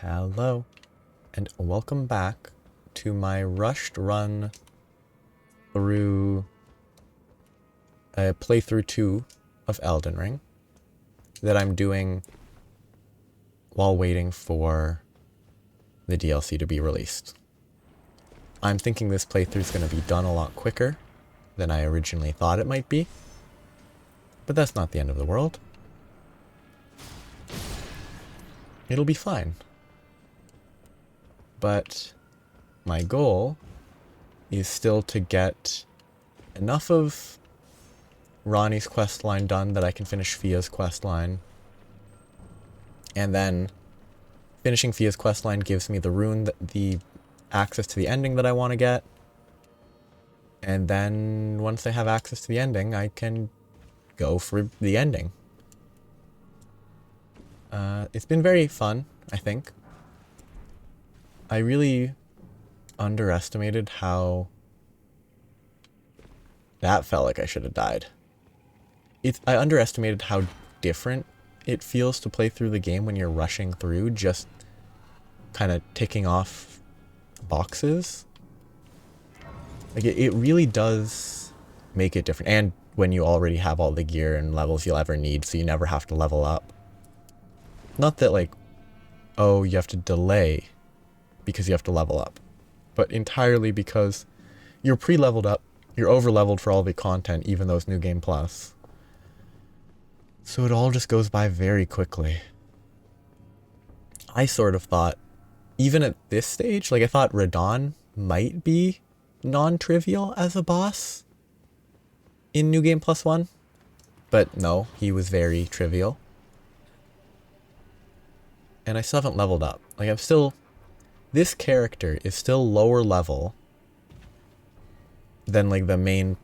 Hello, and welcome back to my rushed run through playthrough 2 of Elden Ring that I'm doing while waiting for the DLC to be released. I'm thinking this playthrough is going to be done a lot quicker than I originally thought it might be, but that's not the end of the world. It'll be fine. But my goal is still to get enough of Ronnie's questline done that I can finish Fia's questline. And then finishing Fia's questline gives me the rune, the access to the ending that I want to get. And then once I have access to the ending, I can go for the ending. It's been very fun, I think. I really underestimated how that felt like I should have died. I underestimated how different it feels to play through the game when you're rushing through, just kind of ticking off boxes. Like it really does make it different. And when you already have all the gear and levels you'll ever need, so you never have to level up. Not that like, oh, you have to delay because you have to level up, but entirely because you're pre-leveled up, you're over-leveled for all the content, even though it's New Game Plus. So it all just goes by very quickly. I sort of thought, even at this stage, like I thought Radon might be non-trivial as a boss in New Game Plus 1, but no, he was very trivial. And I still haven't leveled up. Like this character is still lower level than like the main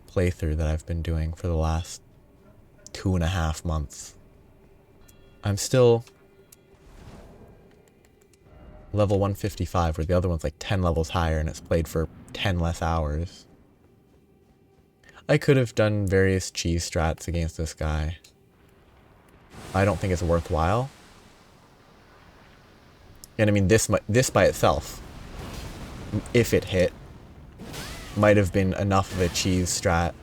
playthrough that I've been doing for the last 2.5 months. I'm still level 155, where the other one's like 10 levels higher and it's played for 10 less hours. I could have done various cheese strats against this guy. I don't think it's worthwhile. And I mean, this by itself, if it hit, might have been enough of a cheese strat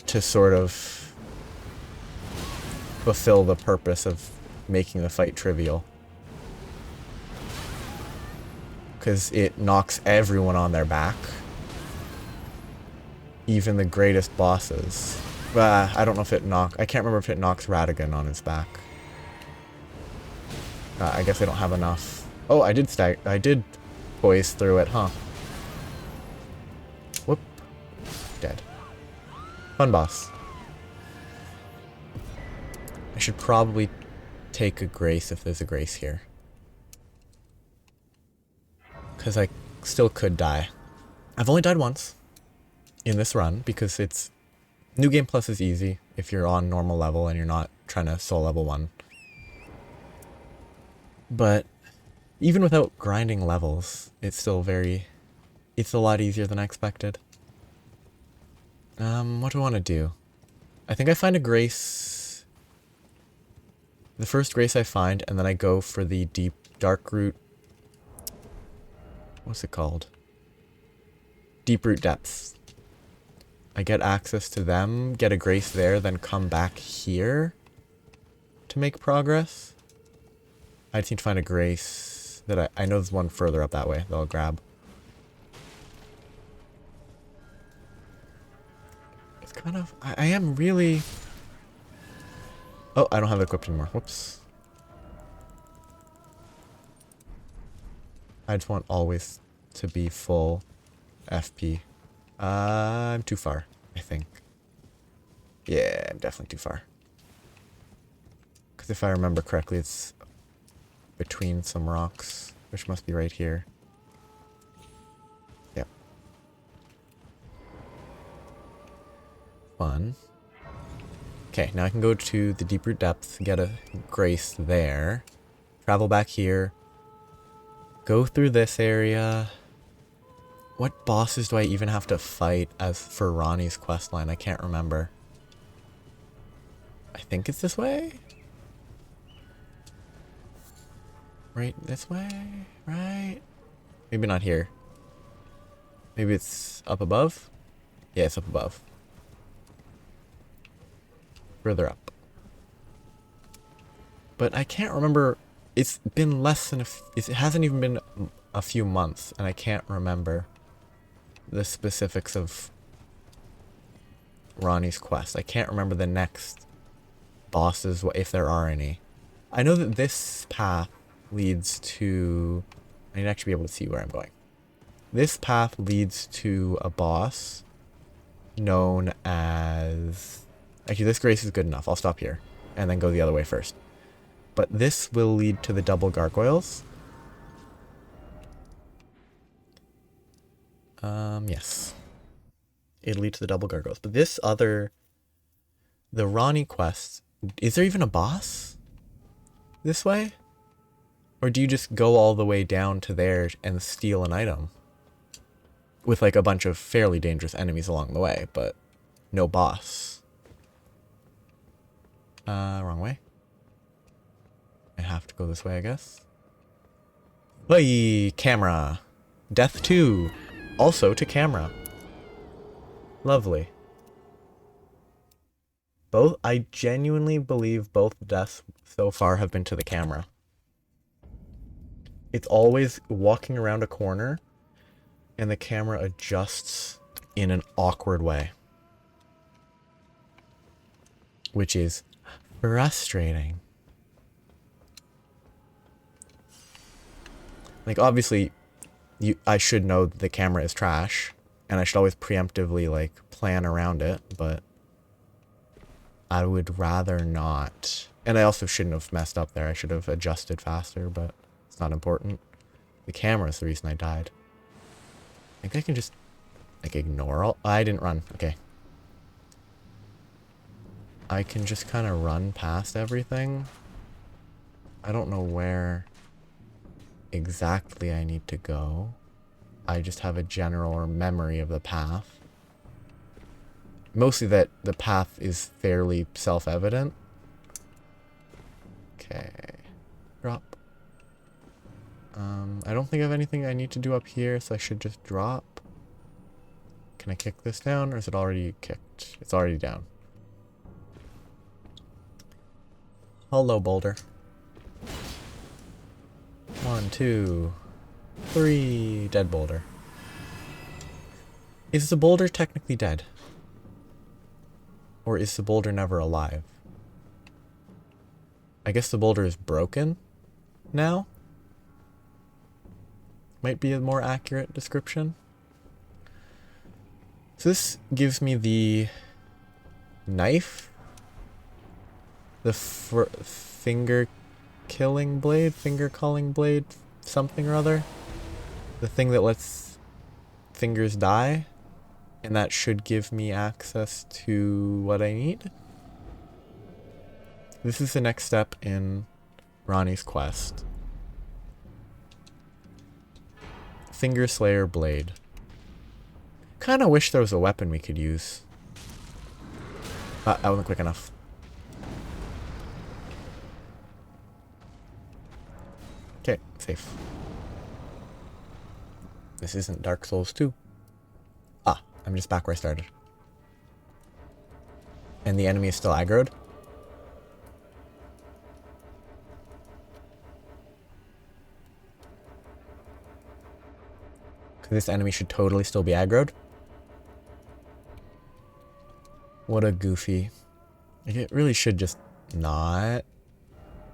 to sort of fulfill the purpose of making the fight trivial. Because it knocks everyone on their back. Even the greatest bosses. I don't know if I can't remember if it knocks Radigan on his back. I guess I don't have enough. Oh, I did poise through it, huh? Whoop. Dead. Fun boss. I should probably take a grace if there's a grace here. Because I still could die. I've only died once in this run because it's... New Game Plus is easy if you're on normal level and you're not trying to soul level 1. But even without grinding levels, it's still it's a lot easier than I expected. What do I want to do? I think I find a grace, the first grace I find, and then I go for the dark root. What's it called? Deep root depths. I get access to them, get a grace there, then come back here to make progress. I just need to find a grace that I know there's one further up that way that I'll grab. It's kind of... I am really... Oh, I don't have it equipped anymore. Whoops. I just want always to be full FP. I'm too far, I think. Yeah, I'm definitely too far. Because if I remember correctly, it's between some rocks, which must be right here. Yep. Fun. Okay, now I can go to the deep root depths, get a grace there, travel back here, go through this area. What bosses do I even have to fight as for Ronnie's questline? I can't remember. I think it's this way? Right this way? Right? Maybe not here. Maybe it's up above? Yeah, it's up above. Further up. But I can't remember. It's been less than it hasn't even been a few months, and I can't remember the specifics of Ronnie's quest. I can't remember the next bosses, if there are any. I know that this path leads to... I need to actually be able to see where I'm going. This path leads to a boss known as... Actually, this grace is good enough. I'll stop here and then go the other way first. But this will lead to the double gargoyles. Yes. It'll lead to the double gargoyles. But this other... The Ronnie quest... Is there even a boss this way? Or do you just go all the way down to there and steal an item? With like a bunch of fairly dangerous enemies along the way, but no boss. Wrong way. I have to go this way, I guess. Hey, camera. Death 2. Also to camera. Lovely. Both, I genuinely believe both deaths so far have been to the camera. It's always walking around a corner and the camera adjusts in an awkward way. Which is frustrating. Like, obviously, I should know that the camera is trash, and I should always preemptively, like, plan around it, but I would rather not. And I also shouldn't have messed up there. I should have adjusted faster, but it's not important. The camera is the reason I died. I think I can just, like, ignore all... I didn't run. Okay. I can just kind of run past everything. I don't know where exactly I need to go. I just have a general memory of the path. Mostly that the path is fairly self-evident. Okay. Drop. I don't think I have anything I need to do up here, so I should just drop. Can I kick this down, or is it already kicked? It's already down. Hello, boulder. 1, 2, 3. Dead boulder. Is the boulder technically dead? Or is the boulder never alive? I guess the boulder is broken now? Might be a more accurate description. So this gives me the knife. The finger killing blade? Finger calling blade? Something or other? The thing that lets fingers die? And that should give me access to what I need. This is the next step in Ronnie's quest. Finger Slayer blade. Kinda wish there was a weapon we could use. I wasn't quick enough. Okay, safe. This isn't Dark Souls 2. Ah, I'm just back where I started. And the enemy is still aggroed? Because this enemy should totally still be aggroed. What a goofy. Like, it really should just not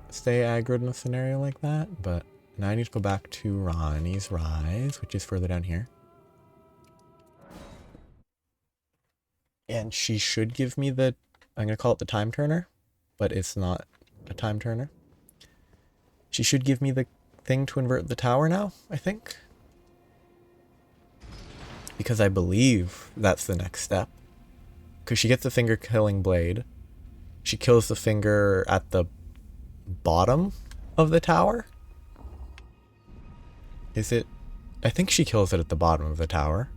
stay aggroed in a scenario like that, but now I need to go back to Ronnie's Rise, which is further down here. And she should give me the, I'm going to call it the time turner, but it's not a time turner. She should give me the thing to invert the tower now, I think. Because I believe that's the next step. Because she gets the finger killing blade. She kills the finger at the bottom of the tower. Is it? I think she kills it at the bottom of the tower.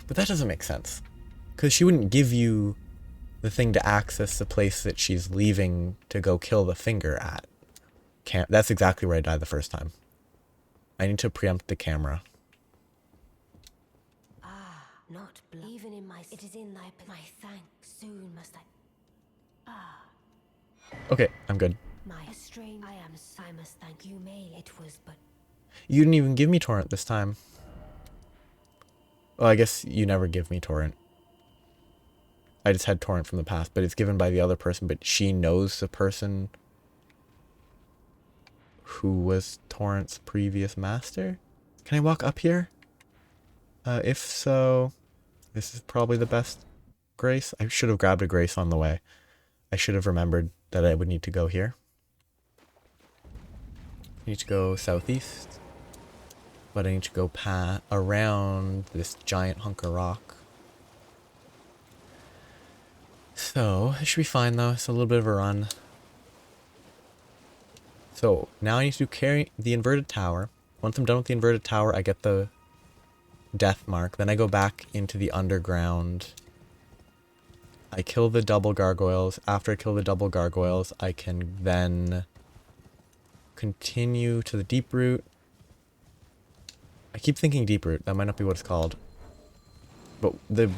But that doesn't make sense. Because she wouldn't give you the thing to access the place that she's leaving to go kill the finger at. That's exactly where I died the first time. I need to preempt the camera. Not even in my. It is in my thanks. Soon must I. Okay, I'm good. My strange. I must thank you. May it was but. You didn't even give me torrent this time. Well, I guess you never give me torrent. I just had torrent from the past, but it's given by the other person, but she knows the person who was torrent's previous master? Can I walk up here? If so, this is probably the best grace. I should have grabbed a grace on the way. I should have remembered that I would need to go here. I need to go southeast, but I need to go around this giant hunk of rock. So, it should be fine though. It's a little bit of a run. So, now I need to carry the inverted tower. Once I'm done with the inverted tower, I get the death mark. Then I go back into the underground. I kill the double gargoyles. After I kill the double gargoyles, I can then continue to the deep root. I keep thinking deep root. That might not be what it's called. But the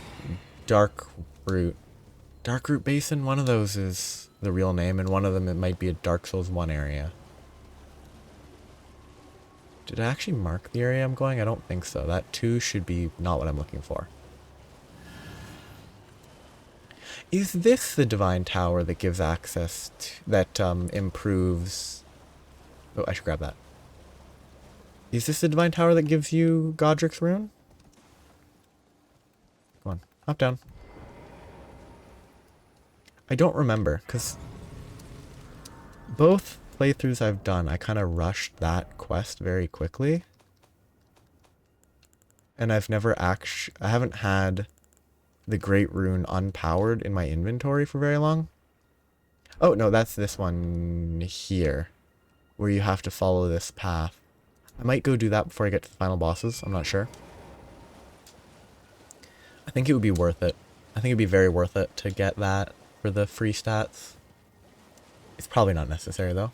dark root. Dark root basin, one of those is the real name, and one of them it might be a Dark Souls 1 area. Did I actually mark the area I'm going? I don't think so. That 2 should be not what I'm looking for. Is this the Divine Tower that gives access to, that improves... Oh, I should grab that. Is this the Divine Tower that gives you Godric's Rune? Come on, hop down. I don't remember, because both playthroughs I've done, I kind of rushed that quest very quickly. And I've never I haven't had the Great Rune unpowered in my inventory for very long. Oh, no, that's this one here, where you have to follow this path. I might go do that before I get to the final bosses. I'm not sure. I think it would be worth it. I think it'd be very worth it to get that for the free stats. It's probably not necessary, though.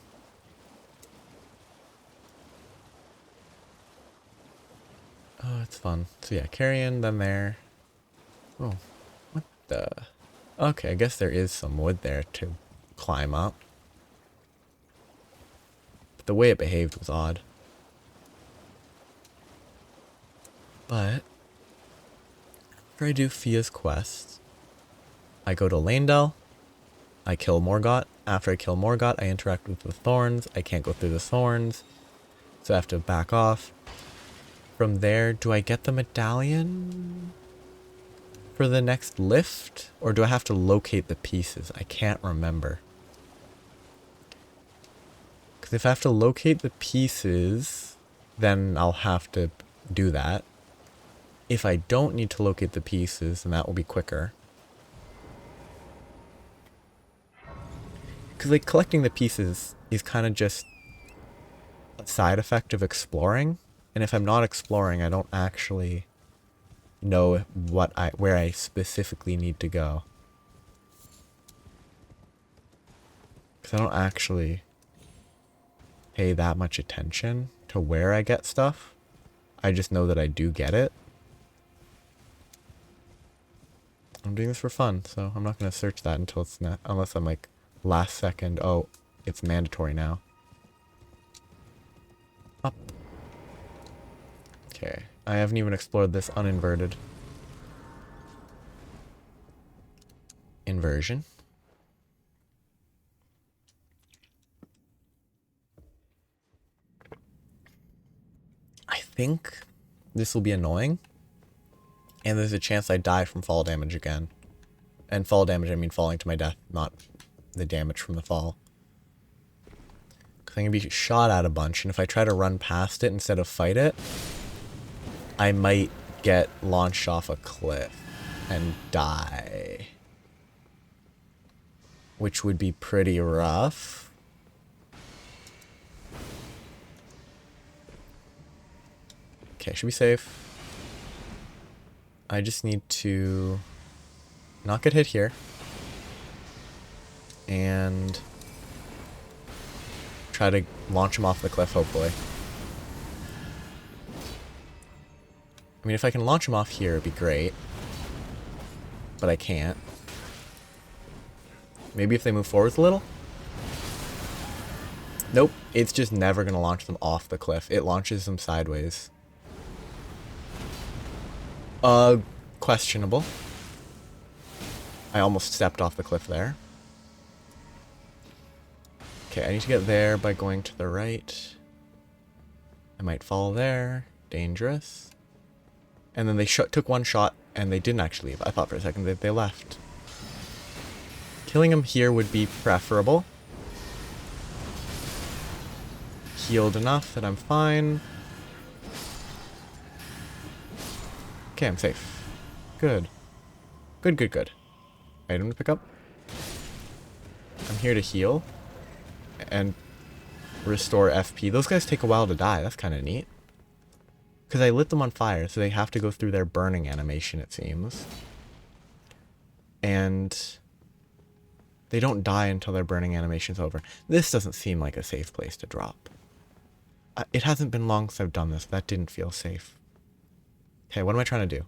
Oh, it's fun. So yeah, carrion, then there. Oh, what the... Okay, I guess there is some wood there to climb up. But the way it behaved was odd. But after I do Fia's quest, I go to Lanedell, I kill Morgott. After I kill Morgott, I interact with the thorns. I can't go through the thorns, so I have to back off. From there, do I get the medallion for the next lift? Or do I have to locate the pieces? I can't remember. Because if I have to locate the pieces, then I'll have to do that. If I don't need to locate the pieces, then that will be quicker. Because like collecting the pieces is kind of just a side effect of exploring. And if I'm not exploring, I don't actually know where I specifically need to go. Because I don't actually pay that much attention to where I get stuff. I just know that I do get it. I'm doing this for fun, so I'm not going to search that until it's not, unless I'm like last second, oh, it's mandatory now. Up. Okay, I haven't even explored this uninverted. Inversion. I think this will be annoying. And there's a chance I die from fall damage again. And fall damage, I mean falling to my death, not the damage from the fall. Because I'm going to be shot at a bunch, and if I try to run past it instead of fight it, I might get launched off a cliff and die. Which would be pretty rough. Okay, should be safe. I just need to not get hit here. And Try to launch him off the cliff, hopefully. I mean, if I can launch him off here, it'd be great. But I can't. Maybe if they move forwards a little? Nope, it's just never going to launch them off the cliff. It launches them sideways. Questionable. I almost stepped off the cliff there. Okay, I need to get there by going to the right. I might fall there. Dangerous. And then they took one shot, and they didn't actually leave. I thought for a second that they left. Killing him here would be preferable. Healed enough that I'm fine. Okay, I'm safe. Good. Good, good, good. Item to pick up. I'm here to heal. And restore FP. Those guys take a while to die. That's kind of neat. Because I lit them on fire, so they have to go through their burning animation, it seems. And they don't die until their burning animation's over. This doesn't seem like a safe place to drop. It hasn't been long since I've done this. That didn't feel safe. Okay, what am I trying to do?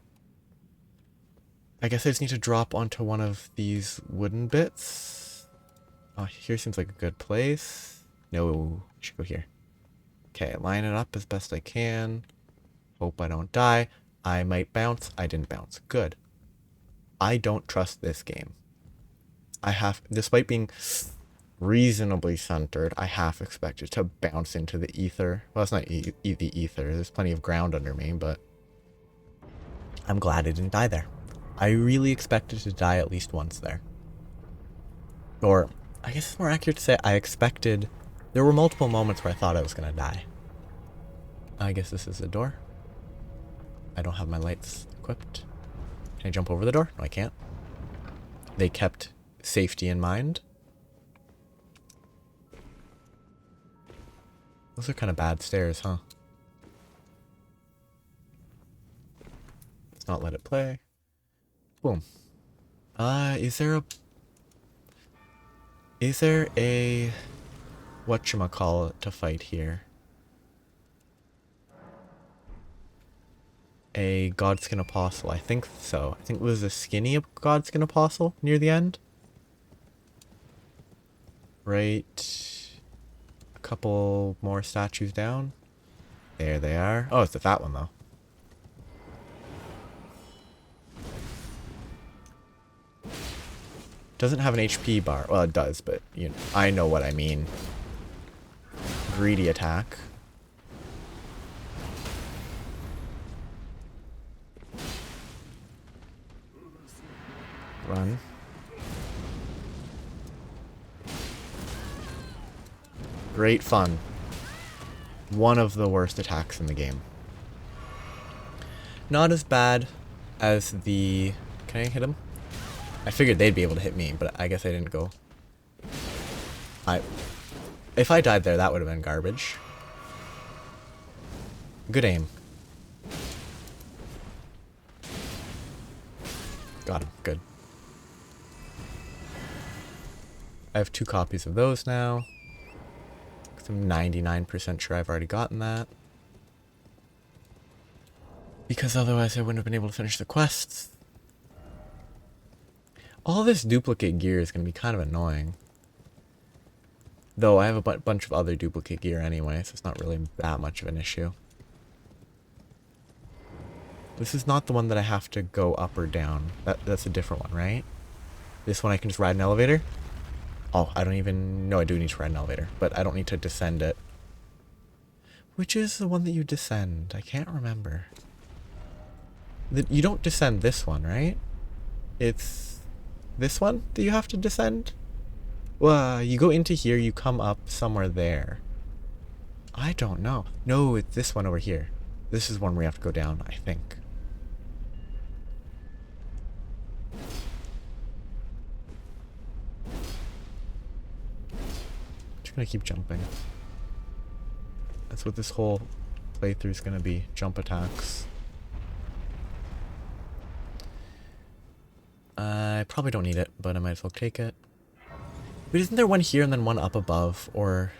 I guess I just need to drop onto one of these wooden bits. Oh, here seems like a good place. No, I should go here. Okay, line it up as best I can. Hope I don't die. I might bounce. I didn't bounce. Good. I don't trust this game. I have, despite being reasonably centered, I half expected to bounce into the ether. Well, it's not the ether. There's plenty of ground under me, but I'm glad I didn't die there. I really expected to die at least once there. Or, I guess it's more accurate to say I expected... There were multiple moments where I thought I was going to die. I guess this is the door. I don't have my lights equipped. Can I jump over the door? No, I can't. They kept safety in mind. Those are kind of bad stairs, huh? Let's not let it play. Boom. Is there a whatchamacallit to fight here? A Godskin Apostle. I think so. I think it was a skinny Godskin Apostle near the end. Right. A couple more statues down. There they are. Oh, it's the fat one though. Doesn't have an HP bar. Well, it does, but you know, I know what I mean. Greedy attack. Run. Great fun. One of the worst attacks in the game. Not as bad as the... Can I hit him? I figured they'd be able to hit me, but I guess I didn't go. If I died there, that would have been garbage. Good aim. Got him. Good. I have 2 copies of those now. I'm 99% sure I've already gotten that. Because otherwise I wouldn't have been able to finish the quests. All this duplicate gear is going to be kind of annoying. Though I have a bunch of other duplicate gear anyway, so it's not really that much of an issue. This is not the one that I have to go up or down. That's a different one, right? This one I can just ride an elevator? Oh, I don't even... No, I do need to ride an elevator, but I don't need to descend it. Which is the one that you descend? I can't remember. You don't descend this one, right? It's this one that you have to descend? Well, you go into here, you come up somewhere there. I don't know. No, it's this one over here. This is one where you have to go down, I think. Just gonna keep jumping. That's what this whole playthrough is gonna be. Jump attacks. I probably don't need it, but I might as well take it. But isn't there one here and then one up above? Or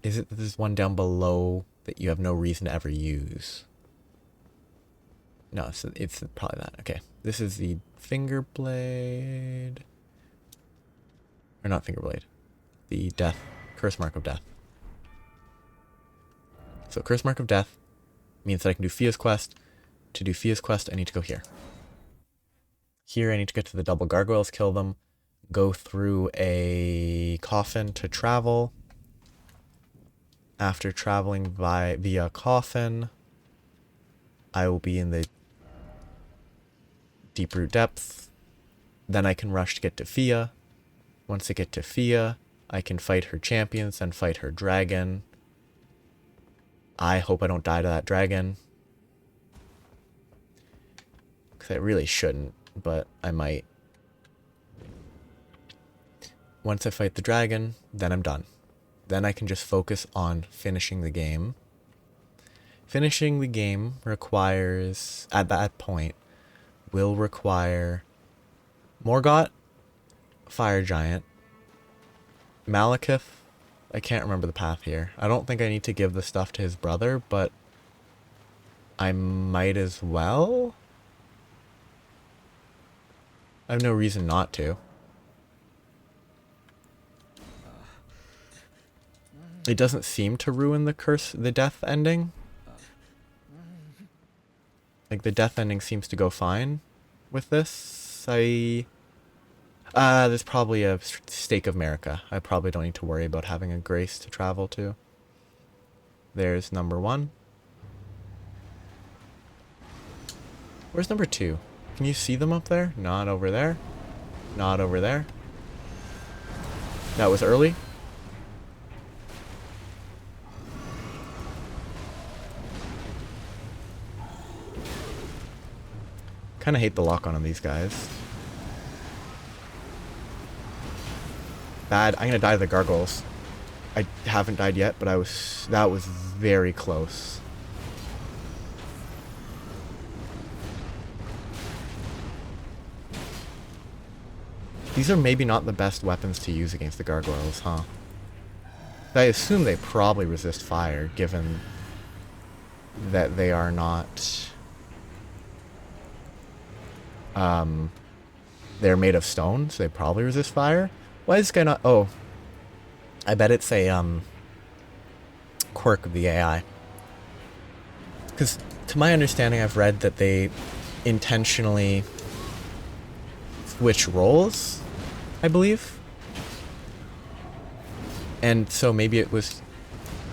Is it that there's one down below that you have no reason to ever use? No, it's probably that. Okay, this is the finger blade. Or not finger blade. The death. Curse mark of death. So curse mark of death means that I can do Fia's quest. To do Fia's quest, I need to go here. Here, I need to get to the double gargoyles, kill them, go through a coffin to travel. After traveling via coffin, I will be in the deep root depths. Then I can rush to get to Fia. Once I get to Fia, I can fight her champions and fight her dragon. I hope I don't die to that dragon. Because I really shouldn't, but I might. Once I fight the dragon, then I'm done. Then I can just focus on finishing the game. Finishing the game requires, at that point, will require Morgott, Fire Giant, Malekith. I can't remember the path here. I don't think I need to give the stuff to his brother, but I might as well. I have no reason not to. It doesn't seem to ruin the death ending. Like, the death ending seems to go fine with this. There's probably a Stake of America. I probably don't need to worry about having a grace to travel to. There's number 1. Where's number 2? Can you see them up there? Not over there. Not over there. That was early. Kind of hate the lock-on these guys. Bad. I'm gonna die to the gargoyles. I haven't died yet, but that was very close. These are maybe not the best weapons to use against the gargoyles, huh? I assume they probably resist fire, given that they are not... they're made of stone, so they probably resist fire. Why is this guy not... Oh. I bet it's a, quirk of the AI. Because, to my understanding, I've read that they intentionally switch roles, I believe. And so maybe it was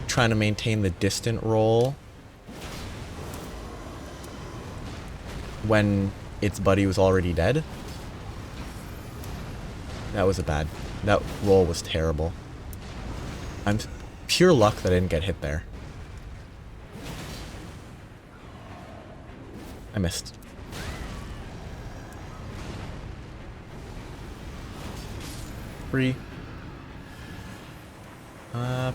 trying to maintain the distant role when its buddy was already dead. That roll was terrible. I'm pure luck that I didn't get hit there. I missed. Free.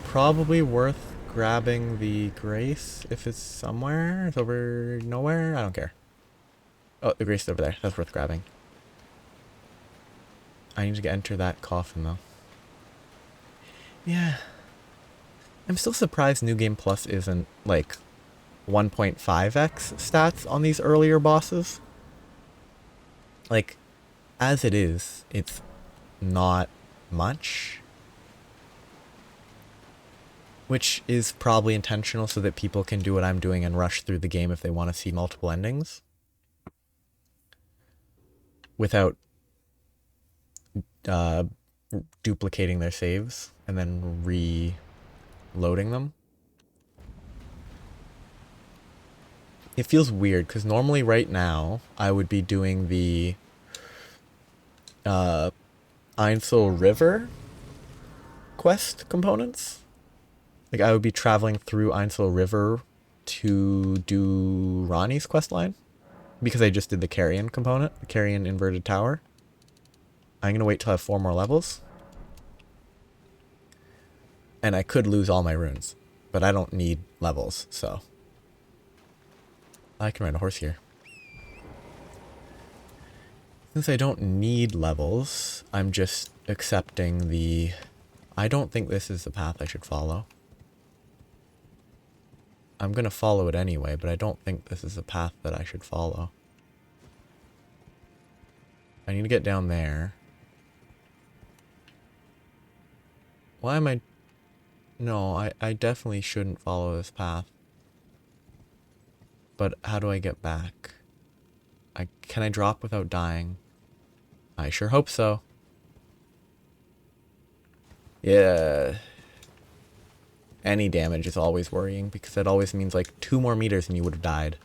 Probably worth grabbing the grace if it's somewhere. It's over nowhere. I don't care. Oh, the grace is over there. That's worth grabbing. I need to enter that coffin, though. Yeah. I'm still surprised New Game Plus isn't, like, 1.5x stats on these earlier bosses. Like, as it is, it's not much. Which is probably intentional so that people can do what I'm doing and rush through the game if they want to see multiple endings. Without duplicating their saves and then reloading them. It feels weird because normally right now I would be doing the Ainsel River quest components. Like I would be traveling through Ainsel River to do Ronnie's quest line because I just did the Carrion component, the Carrion Inverted Tower. I'm going to wait till I have 4 more levels. And I could lose all my runes, but I don't need levels, so. I can ride a horse here. Since I don't need levels, I'm just accepting the... I don't think this is the path I should follow. I'm gonna follow it anyway, but I don't think this is a path that I should follow. I need to get down there. Why am I... No, I definitely shouldn't follow this path. But how do I get back? Can I drop without dying? I sure hope so. Yeah. Any damage is always worrying because that always means like 2 more meters and you would have died.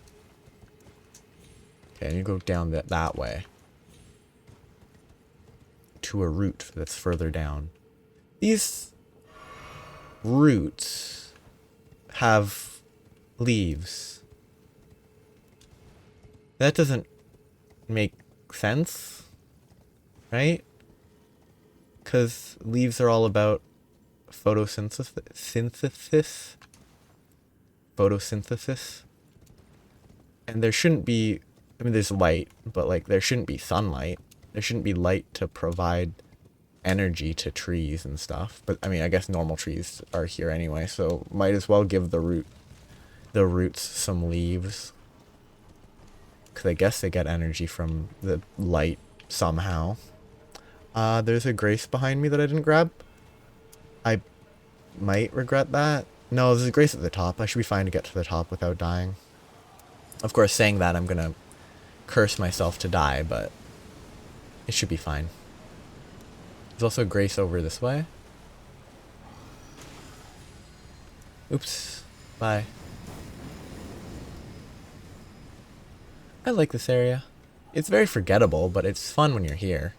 Okay, I need to go down that way. To a route that's further down. These roots have leaves. That doesn't make sense, right? Because leaves are all about photosynthesis. And there shouldn't be, I mean, there's light, but like there shouldn't be sunlight. There shouldn't be light to provide energy to trees and stuff. But I mean, I guess normal trees are here anyway, so might as well give the roots some leaves. Because I guess they get energy from the light somehow. There's a grace behind me that I didn't grab. I might regret that. No, there's a grace at the top. I should be fine to get to the top without dying. Of course, saying that, I'm gonna curse myself to die, but it should be fine. There's also a grace over this way. Oops. Bye. I like this area. It's very forgettable, but it's fun when you're here.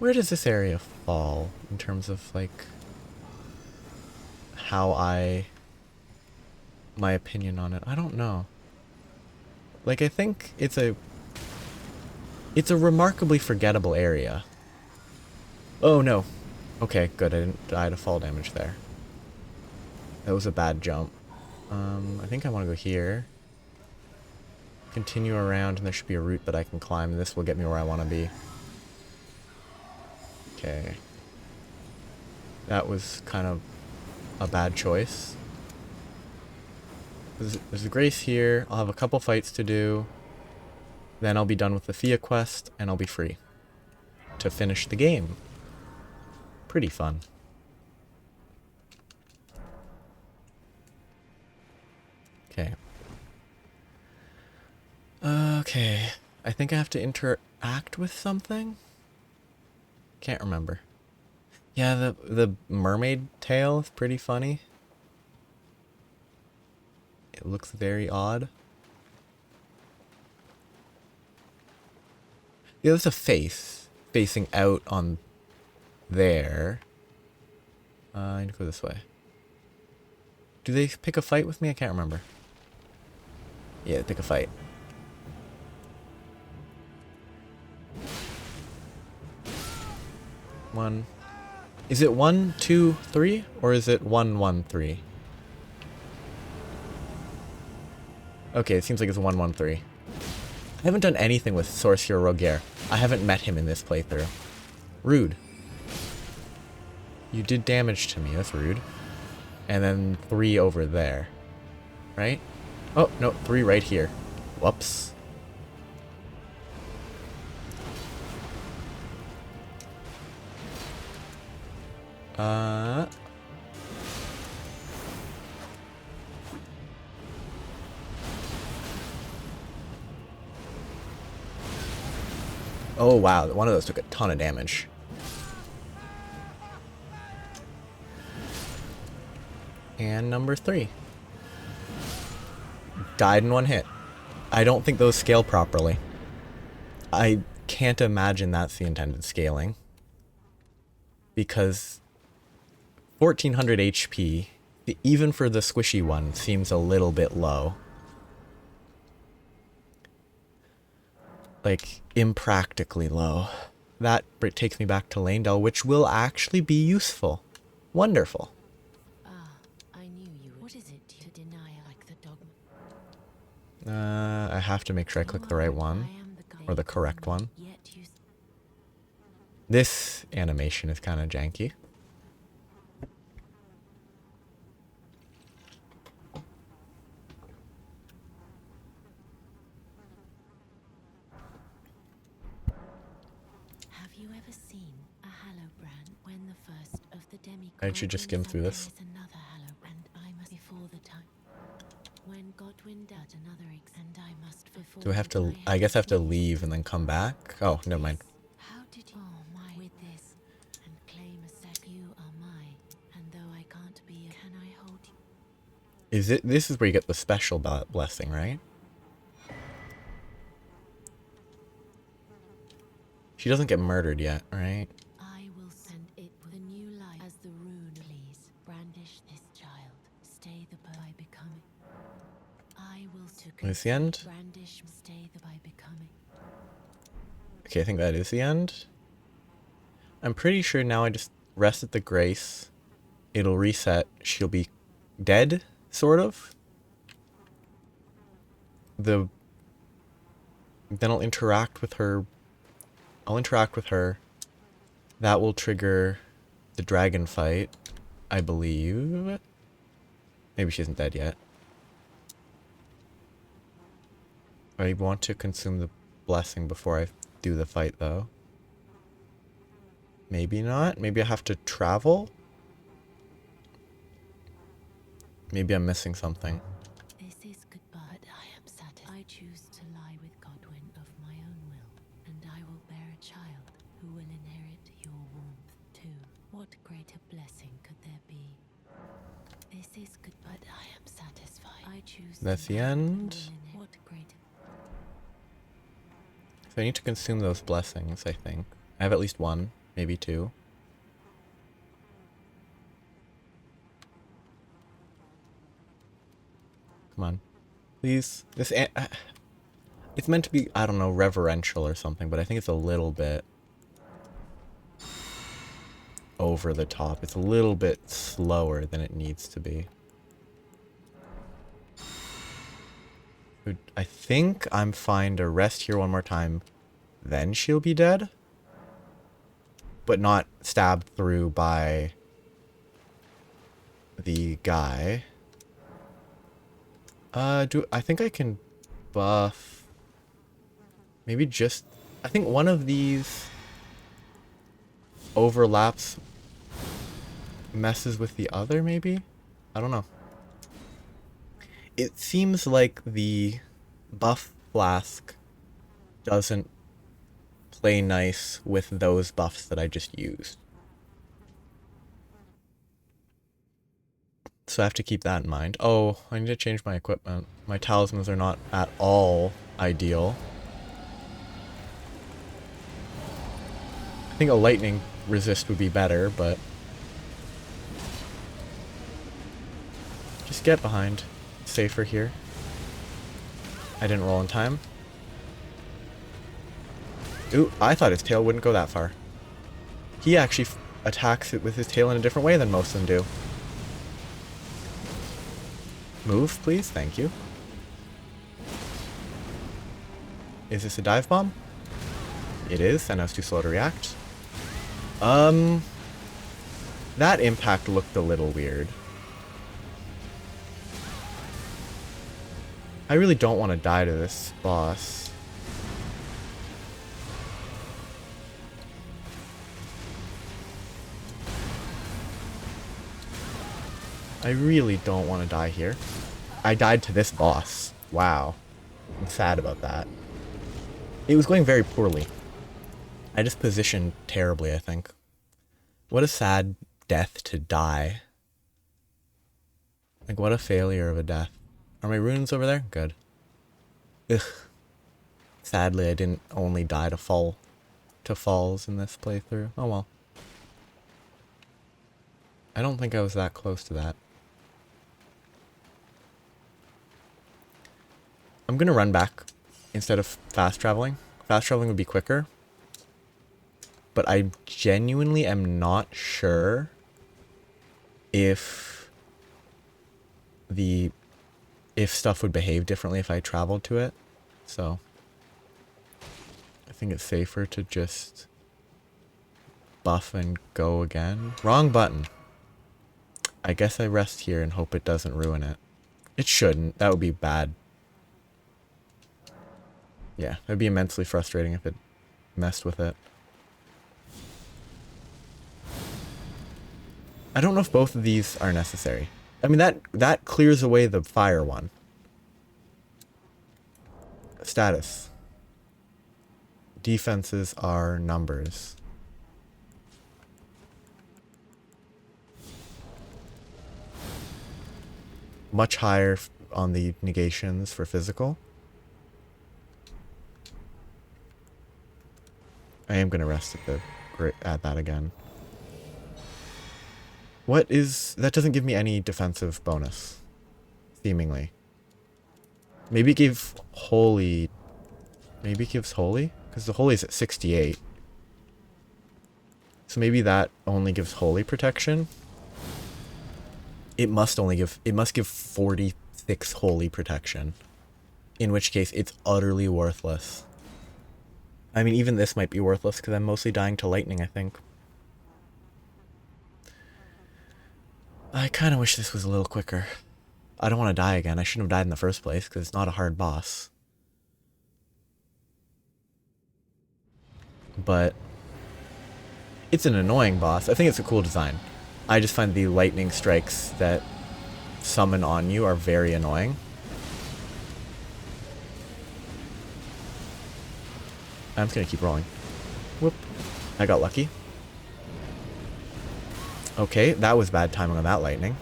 Where does this area fall in terms of, like, how my opinion on it? I don't know. Like, I think it's a remarkably forgettable area. Oh, no. Okay, good. I didn't die to fall damage there. That was a bad jump. I think I want to go here. Continue around, and there should be a route that I can climb, and this will get me where I want to be. Okay. That was kind of a bad choice. There's a grace here. I'll have a couple fights to do. Then I'll be done with the Thea quest, and I'll be free to finish the game. Pretty fun. Okay. Okay. I think I have to interact with something? Can't remember. Yeah, the mermaid tail is pretty funny. It looks very odd. Yeah, there's a face facing out on there. I need to go this way. Do they pick a fight with me? I can't remember. Yeah, pick a fight. One. Is it 1, 2, 3? Or is it 1, 1, 3? Okay, it seems like it's 1, 1, 3. I haven't done anything with Sorcerer Rogier. I haven't met him in this playthrough. Rude. You did damage to me, that's rude. And then 3 over there. Right? Oh, no, 3 right here. Whoops. Oh wow, one of those took a ton of damage. And number 3. Died in 1 hit. I don't think those scale properly. I can't imagine that's the intended scaling. Because 1400 HP, even for the squishy one, seems a little bit low. Like, impractically low. That takes me back to Lanedale, which will actually be useful. Wonderful. I knew you would. What is it to deny like the dogma? I have to make sure I click the right one. Or the correct one. This animation is kind of janky. Have you ever seen a Hallowbrand when the first of the demi? I should just skim through this. There is another Hallowbrand. I must before the time. When Godwin died, another and I must before. Do I have to? I guess I have to leave and then come back. Oh, never mind. How did you? Oh my! With this and claim a sec. You are mine, and though I can't be, can I hold you? Is it? This is where you get the special blessing, right? She doesn't get murdered yet, right? I will send it with a new light as the rune. Please brandish this child. Stay the by becoming. I will to. Is the end? Brandish. Stay the by becoming. Okay, I think that is the end. I'm pretty sure now I just rest at the grace. It'll reset. She'll be dead, sort of. Then I'll interact with her. That will trigger the dragon fight, I believe. Maybe she isn't dead yet. I want to consume the blessing before I do the fight, though. Maybe not. Maybe I have to travel? Maybe I'm missing something. This is good, but I am satisfied. I choose to lie with Godwin of my own will, and I will bear a child who will inherit your warmth too. What greater blessing could there be? This is good, but I am satisfied. I choose. That's the end. What greater? So I need to consume those blessings, I think. I have at least one, maybe two. Come on. Please. It's meant to be, I don't know, reverential or something, but I think it's a little bit over the top. It's a little bit slower than it needs to be. I think I'm fine to rest here one more time, then she'll be dead. But not stabbed through by the guy. I think I can buff. Maybe just, I think one of these overlaps, messes with the other, maybe? I don't know. It seems like the buff flask doesn't play nice with those buffs that I just used. So I have to keep that in mind. Oh, I need to change my equipment. My talismans are not at all ideal. I think a lightning resist would be better, but just get behind. It's safer here. I didn't roll in time. Ooh, I thought his tail wouldn't go that far. He actually attacks it with his tail in a different way than most of them do. Move, please. Thank you. Is this a dive bomb? It is, and I was too slow to react. That impact looked a little weird. I really don't want to die to this boss. I really don't want to die here. I died to this boss. Wow. I'm sad about that. It was going very poorly. I just positioned terribly, I think. What a sad death to die. Like, what a failure of a death. Are my runes over there? Good. Ugh. Sadly, I didn't only die to falls in this playthrough. Oh well. I don't think I was that close to that. I'm gonna run back instead of fast traveling. Fast traveling would be quicker. But I genuinely am not sure if stuff would behave differently if I traveled to it. So I think it's safer to just buff and go again. Wrong button. I guess I rest here and hope it doesn't ruin it. It shouldn't. That would be bad. Yeah, it would be immensely frustrating if it messed with it. I don't know if both of these are necessary. I mean, that clears away the fire one. Status. Defenses are numbers. Much higher on the negations for physical. I am going to rest at that again. What is... That doesn't give me any defensive bonus. Seemingly. Maybe it gave holy... Maybe it gives holy? Because the holy is at 68. So maybe that only gives holy protection. It must give 46 holy protection. In which case it's utterly worthless. I mean, even this might be worthless because I'm mostly dying to lightning, I think. I kind of wish this was a little quicker. I don't want to die again. I shouldn't have died in the first place because it's not a hard boss. But it's an annoying boss. I think it's a cool design. I just find the lightning strikes that summon on you are very annoying. I'm just going to keep rolling. Whoop. I got lucky. Okay, that was bad timing on that lightning.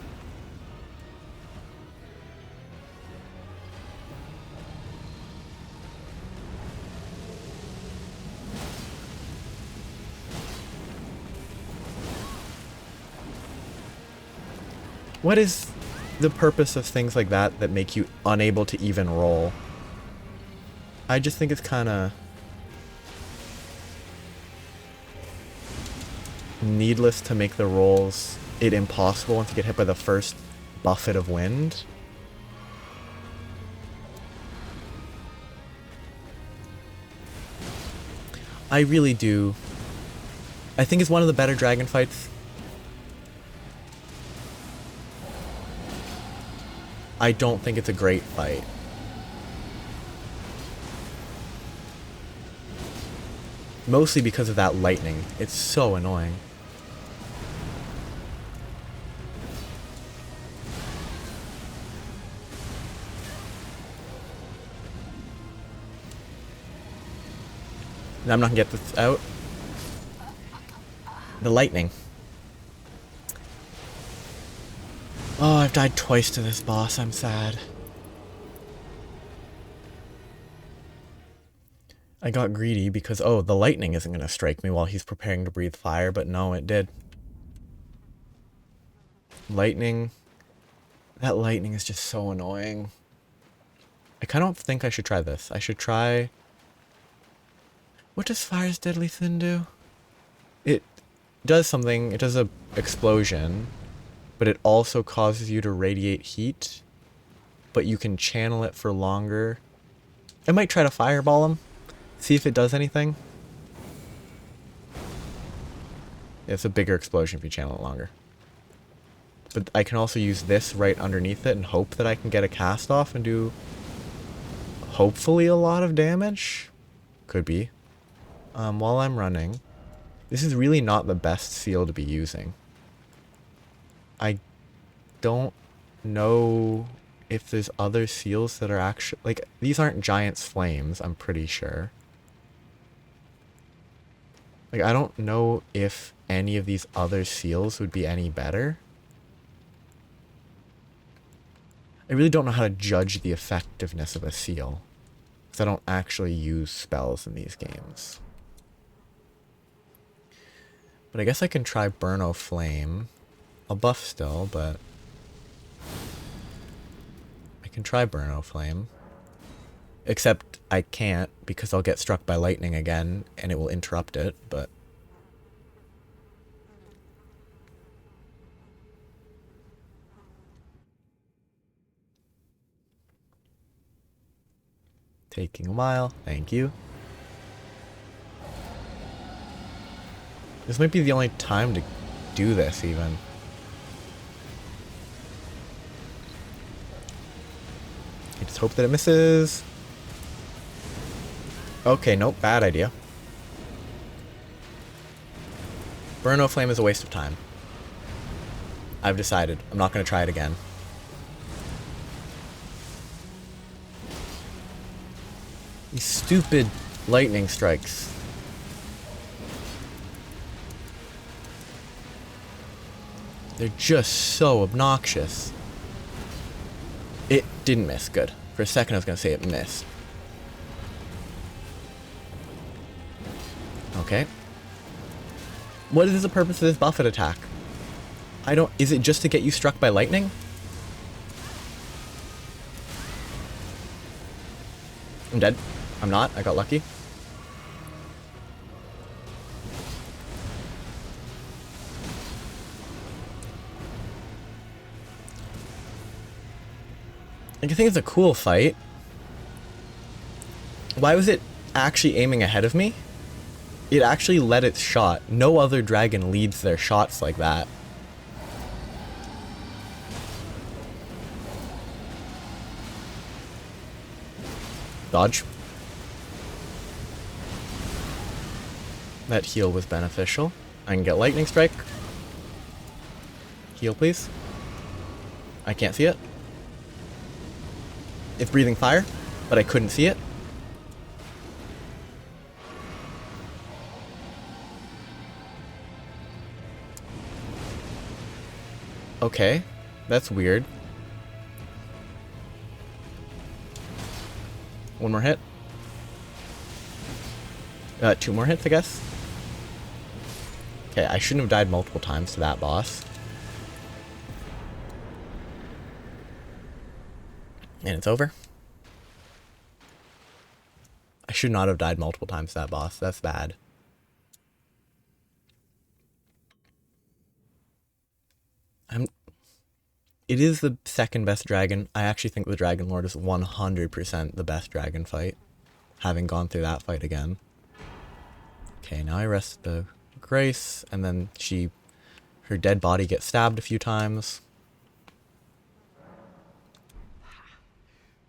What is the purpose of things like that that make you unable to even roll? I just think it's kind of needless to make the rolls it impossible once you get hit by the first buffet of wind. I really do. I think it's one of the better dragon fights. I don't think it's a great fight. Mostly because of that lightning. It's so annoying. I'm not gonna get this out. The lightning. Oh, I've died twice to this boss. I'm sad. I got greedy because, oh, the lightning isn't going to strike me while he's preparing to breathe fire, but no, it did. Lightning. That lightning is just so annoying. I kind of think I should try this. I should try... What does Fire's Deadly Sin do? It does something. It does a explosion, but it also causes you to radiate heat, but you can channel it for longer. I might try to fireball him. See if it does anything. It's a bigger explosion if you channel it longer. But I can also use this right underneath it and hope that I can get a cast off and do hopefully a lot of damage. Could be. While I'm running, this is really not the best seal to be using. I don't know if there's other seals that are actually... Like, these aren't Giant's Flames, I'm pretty sure. Like, I don't know if any of these other seals would be any better. I really don't know how to judge the effectiveness of a seal, because I don't actually use spells in these games. But I guess I can try Burno Flame. I'll buff still, but... I can try Burno Flame. Except I can't, because I'll get struck by lightning again, and it will interrupt it, but... Taking a while, thank you. This might be the only time to do this, even. I just hope that it misses. Okay, nope, bad idea. Burno Flame is a waste of time. I've decided. I'm not going to try it again. These stupid lightning strikes. They're just so obnoxious. It didn't miss. Good. For a second I was going to say it missed. Okay. What is the purpose of this buffet attack? I don't... Is it just to get you struck by lightning? I'm dead. I'm not. I got lucky. I think it's a cool fight. Why was it actually aiming ahead of me? It actually led its shot. No other dragon leads their shots like that. Dodge. That heal was beneficial. I can get lightning strike. Heal, please. I can't see it. It's breathing fire, but I couldn't see it. Okay, that's weird. One more hit. 2 more hits, I guess. Okay, I shouldn't have died multiple times to that boss. And it's over. I should not have died multiple times to that boss. That's bad. It is the second best dragon. I actually think the Dragon Lord is 100% the best dragon fight, having gone through that fight again. Okay, now I rest the Grace, and then her dead body gets stabbed a few times.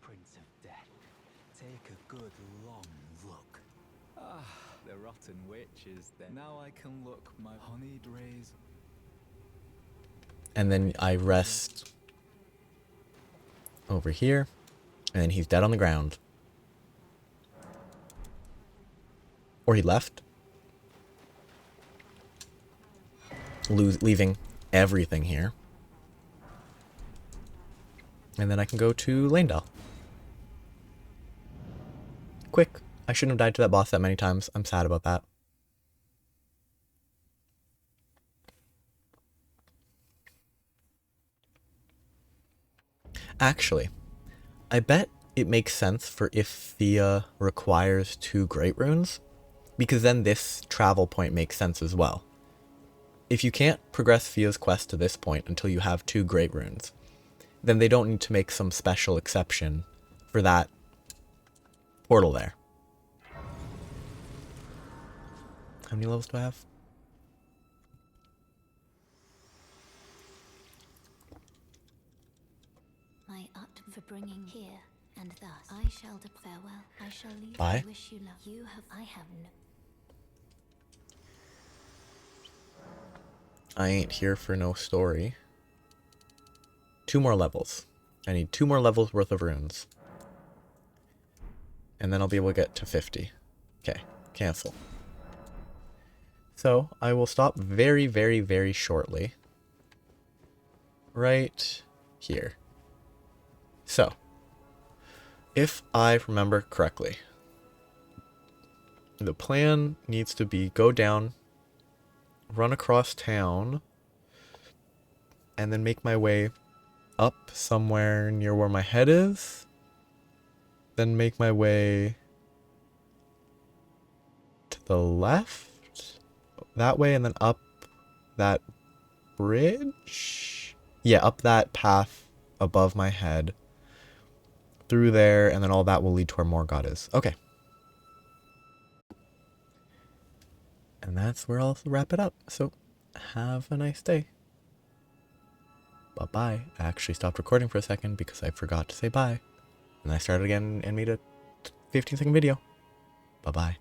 Prince of Death, take a good long look. Ah, the rotten witch is there. Now I can look my honeyed rays. And then I rest over here, and then he's dead on the ground. Or he left. Leaving everything here. And then I can go to Lanedale. Quick. I shouldn't have died to that boss that many times. I'm sad about that. Actually, I bet it makes sense for if Thea requires 2 Great Runes, because then this travel point makes sense as well. If you can't progress Thea's quest to this point until you have 2 Great Runes, then they don't need to make some special exception for that portal there. How many levels do I have? My art for bringing here, and thus I shall farewell. I shall leave. Bye. I wish you luck. You have. I have no. I ain't here for no story. 2 more levels. I need 2 more levels worth of runes. And then I'll be able to get to 50. Okay, cancel. So, I will stop very, very, very shortly. Right here. So, if I remember correctly, the plan needs to be go down, run across town, and then make my way up somewhere near where my head is, then make my way to the left, that way, and then up that bridge? Yeah, up that path above my head, through there, and then all that will lead to where Morgott is. Okay. And that's where I'll wrap it up. So have a nice day. Bye-bye. I actually stopped recording for a second because I forgot to say bye. And I started again and made a 15-second video. Bye-bye.